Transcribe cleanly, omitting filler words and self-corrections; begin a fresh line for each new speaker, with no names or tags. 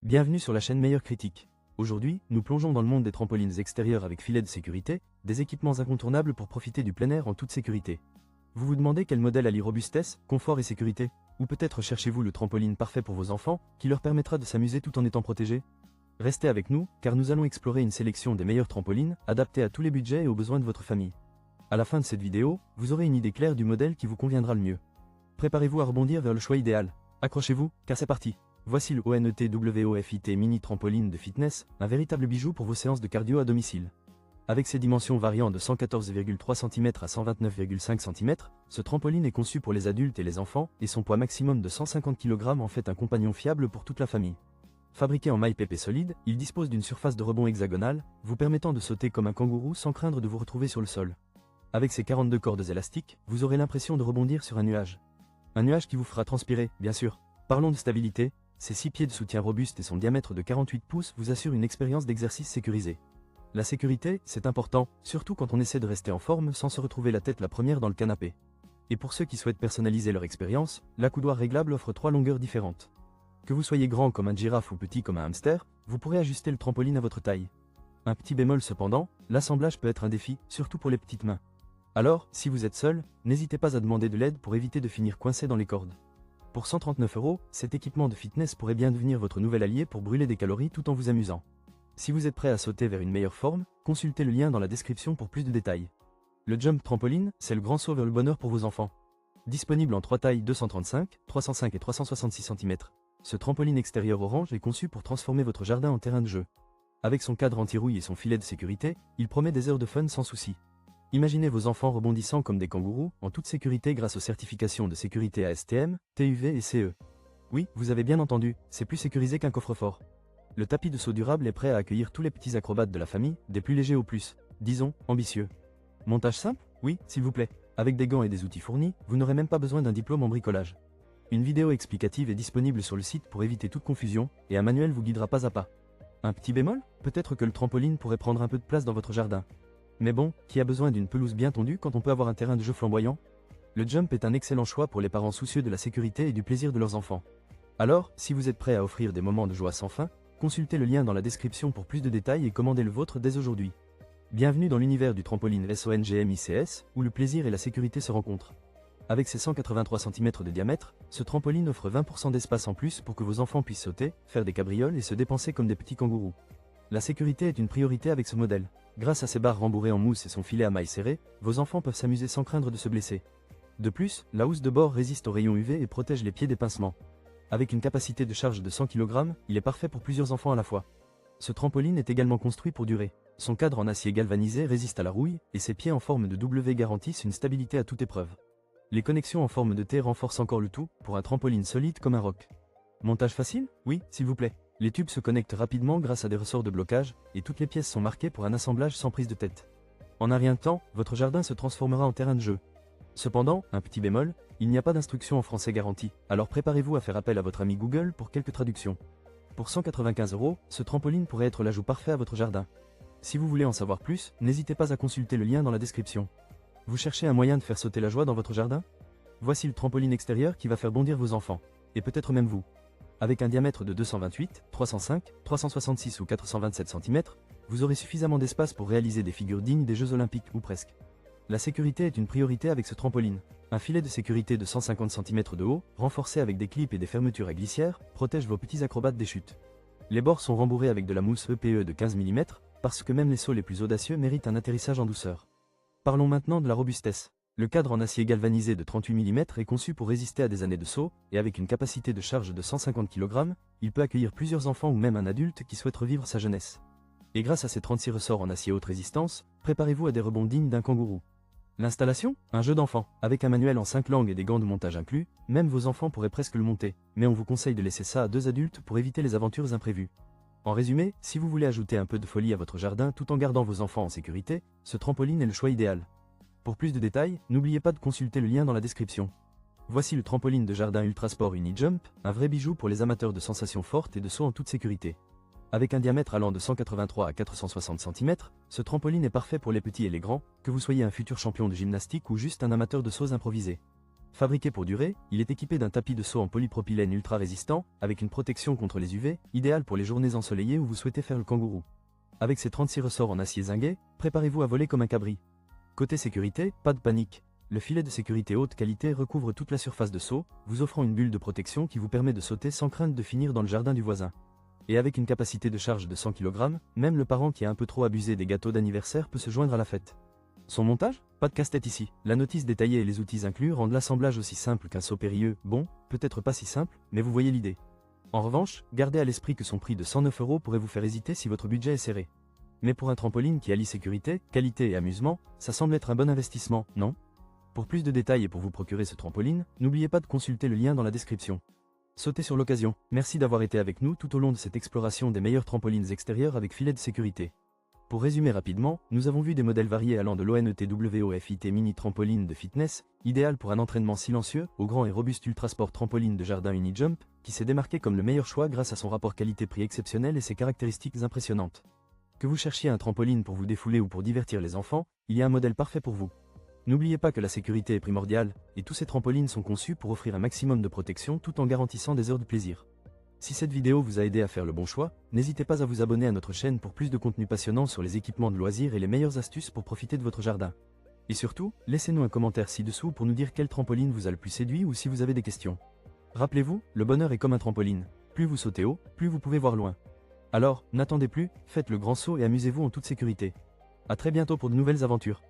Bienvenue sur la chaîne Meilleure Critique. Aujourd'hui, nous plongeons dans le monde des trampolines extérieures avec filets de sécurité, des équipements incontournables pour profiter du plein air en toute sécurité. Vous vous demandez quel modèle allie robustesse, confort et sécurité? Ou peut-être cherchez-vous le trampoline parfait pour vos enfants, qui leur permettra de s'amuser tout en étant protégés? Restez avec nous, car nous allons explorer une sélection des meilleures trampolines, adaptées à tous les budgets et aux besoins de votre famille. À la fin de cette vidéo, vous aurez une idée claire du modèle qui vous conviendra le mieux. Préparez-vous à rebondir vers le choix idéal. Accrochez-vous, car c'est parti. Voici le ONET-WOFIT Mini Trampoline de Fitness, un véritable bijou pour vos séances de cardio à domicile. Avec ses dimensions variant de 114,3 cm à 129,5 cm, ce trampoline est conçu pour les adultes et les enfants, et son poids maximum de 150 kg en fait un compagnon fiable pour toute la famille. Fabriqué en maille PP solide, il dispose d'une surface de rebond hexagonale, vous permettant de sauter comme un kangourou sans craindre de vous retrouver sur le sol. Avec ses 42 cordes élastiques, vous aurez l'impression de rebondir sur un nuage. Un nuage qui vous fera transpirer, bien sûr. Parlons de stabilité. Ses 6 pieds de soutien robustes et son diamètre de 48 pouces vous assurent une expérience d'exercice sécurisée. La sécurité, c'est important, surtout quand on essaie de rester en forme sans se retrouver la tête la première dans le canapé. Et pour ceux qui souhaitent personnaliser leur expérience, la coudoir réglable offre 3 longueurs différentes. Que vous soyez grand comme un girafe ou petit comme un hamster, vous pourrez ajuster le trampoline à votre taille. Un petit bémol cependant, l'assemblage peut être un défi, surtout pour les petites mains. Alors, si vous êtes seul, n'hésitez pas à demander de l'aide pour éviter de finir coincé dans les cordes. Pour 139 €, cet équipement de fitness pourrait bien devenir votre nouvel allié pour brûler des calories tout en vous amusant. Si vous êtes prêt à sauter vers une meilleure forme, consultez le lien dans la description pour plus de détails. Le Jump Trampoline, c'est le grand saut vers le bonheur pour vos enfants. Disponible en 3 tailles 235, 305 et 366 cm, ce trampoline extérieur orange est conçu pour transformer votre jardin en terrain de jeu. Avec son cadre anti-rouille et son filet de sécurité, il promet des heures de fun sans souci. Imaginez vos enfants rebondissant comme des kangourous, en toute sécurité grâce aux certifications de sécurité ASTM, TUV et CE. Oui, vous avez bien entendu, c'est plus sécurisé qu'un coffre-fort. Le tapis de saut durable est prêt à accueillir tous les petits acrobates de la famille, des plus légers aux plus, disons, ambitieux. Montage simple? Oui, s'il vous plaît. Avec des gants et des outils fournis, vous n'aurez même pas besoin d'un diplôme en bricolage. Une vidéo explicative est disponible sur le site pour éviter toute confusion, et un manuel vous guidera pas à pas. Un petit bémol? Peut-être que le trampoline pourrait prendre un peu de place dans votre jardin. Mais bon, qui a besoin d'une pelouse bien tondue quand on peut avoir un terrain de jeu flamboyant? Le Jump est un excellent choix pour les parents soucieux de la sécurité et du plaisir de leurs enfants. Alors, si vous êtes prêt à offrir des moments de joie sans fin, consultez le lien dans la description pour plus de détails et commandez le vôtre dès aujourd'hui. Bienvenue dans l'univers du trampoline SONGMICS, où le plaisir et la sécurité se rencontrent. Avec ses 183 cm de diamètre, ce trampoline offre 20% d'espace en plus pour que vos enfants puissent sauter, faire des cabrioles et se dépenser comme des petits kangourous. La sécurité est une priorité avec ce modèle. Grâce à ses barres rembourrées en mousse et son filet à mailles serrées, vos enfants peuvent s'amuser sans craindre de se blesser. De plus, la housse de bord résiste aux rayons UV et protège les pieds des pincements. Avec une capacité de charge de 100 kg, il est parfait pour plusieurs enfants à la fois. Ce trampoline est également construit pour durer. Son cadre en acier galvanisé résiste à la rouille, et ses pieds en forme de W garantissent une stabilité à toute épreuve. Les connexions en forme de T renforcent encore le tout, pour un trampoline solide comme un roc. Montage facile? Oui, s'il vous plaît. Les tubes se connectent rapidement grâce à des ressorts de blocage, et toutes les pièces sont marquées pour un assemblage sans prise de tête. En un rien de temps, votre jardin se transformera en terrain de jeu. Cependant, un petit bémol, il n'y a pas d'instruction en français garantie, alors préparez-vous à faire appel à votre ami Google pour quelques traductions. Pour 195 €, ce trampoline pourrait être l'ajout parfait à votre jardin. Si vous voulez en savoir plus, n'hésitez pas à consulter le lien dans la description. Vous cherchez un moyen de faire sauter la joie dans votre jardin? Voici le trampoline extérieur qui va faire bondir vos enfants, et peut-être même vous. Avec un diamètre de 228, 305, 366 ou 427 cm, vous aurez suffisamment d'espace pour réaliser des figures dignes des Jeux Olympiques, ou presque. La sécurité est une priorité avec ce trampoline. Un filet de sécurité de 150 cm de haut, renforcé avec des clips et des fermetures à glissière, protège vos petits acrobates des chutes. Les bords sont rembourrés avec de la mousse EPE de 15 mm, parce que même les sauts les plus audacieux méritent un atterrissage en douceur. Parlons maintenant de la robustesse. Le cadre en acier galvanisé de 38 mm est conçu pour résister à des années de saut, et avec une capacité de charge de 150 kg, il peut accueillir plusieurs enfants ou même un adulte qui souhaite revivre sa jeunesse. Et grâce à ses 36 ressorts en acier haute résistance, préparez-vous à des rebonds dignes d'un kangourou. L'installation? Un jeu d'enfant. Avec un manuel en 5 langues et des gants de montage inclus, même vos enfants pourraient presque le monter, mais on vous conseille de laisser ça à 2 adultes pour éviter les aventures imprévues. En résumé, si vous voulez ajouter un peu de folie à votre jardin tout en gardant vos enfants en sécurité, ce trampoline est le choix idéal. Pour plus de détails, n'oubliez pas de consulter le lien dans la description. Voici le trampoline de jardin Ultrasport Uni-Jump, un vrai bijou pour les amateurs de sensations fortes et de sauts en toute sécurité. Avec un diamètre allant de 183 à 460 cm, ce trampoline est parfait pour les petits et les grands, que vous soyez un futur champion de gymnastique ou juste un amateur de sauts improvisés. Fabriqué pour durer, il est équipé d'un tapis de saut en polypropylène ultra résistant, avec une protection contre les UV, idéal pour les journées ensoleillées où vous souhaitez faire le kangourou. Avec ses 36 ressorts en acier zingué, préparez-vous à voler comme un cabri. Côté sécurité, pas de panique. Le filet de sécurité haute qualité recouvre toute la surface de saut, vous offrant une bulle de protection qui vous permet de sauter sans crainte de finir dans le jardin du voisin. Et avec une capacité de charge de 100 kg, même le parent qui a un peu trop abusé des gâteaux d'anniversaire peut se joindre à la fête. Son montage? Pas de casse-tête ici. La notice détaillée et les outils inclus rendent l'assemblage aussi simple qu'un saut périlleux. Bon, peut-être pas si simple, mais vous voyez l'idée. En revanche, gardez à l'esprit que son prix de 109 € pourrait vous faire hésiter si votre budget est serré. Mais pour un trampoline qui allie sécurité, qualité et amusement, ça semble être un bon investissement, non? Pour plus de détails et pour vous procurer ce trampoline, n'oubliez pas de consulter le lien dans la description. Sautez sur l'occasion. Merci d'avoir été avec nous tout au long de cette exploration des meilleures trampolines extérieures avec filet de sécurité. Pour résumer rapidement, nous avons vu des modèles variés allant de l'ONETWOFIT mini trampoline de fitness, idéal pour un entraînement silencieux, au grand et robuste Ultrasport trampoline de jardin Unijump, qui s'est démarqué comme le meilleur choix grâce à son rapport qualité-prix exceptionnel et ses caractéristiques impressionnantes. Que vous cherchiez un trampoline pour vous défouler ou pour divertir les enfants, il y a un modèle parfait pour vous. N'oubliez pas que la sécurité est primordiale, et tous ces trampolines sont conçus pour offrir un maximum de protection tout en garantissant des heures de plaisir. Si cette vidéo vous a aidé à faire le bon choix, n'hésitez pas à vous abonner à notre chaîne pour plus de contenu passionnant sur les équipements de loisirs et les meilleures astuces pour profiter de votre jardin. Et surtout, laissez-nous un commentaire ci-dessous pour nous dire quelle trampoline vous a le plus séduit ou si vous avez des questions. Rappelez-vous, le bonheur est comme un trampoline. Plus vous sautez haut, plus vous pouvez voir loin. Alors, n'attendez plus, faites le grand saut et amusez-vous en toute sécurité. À très bientôt pour de nouvelles aventures.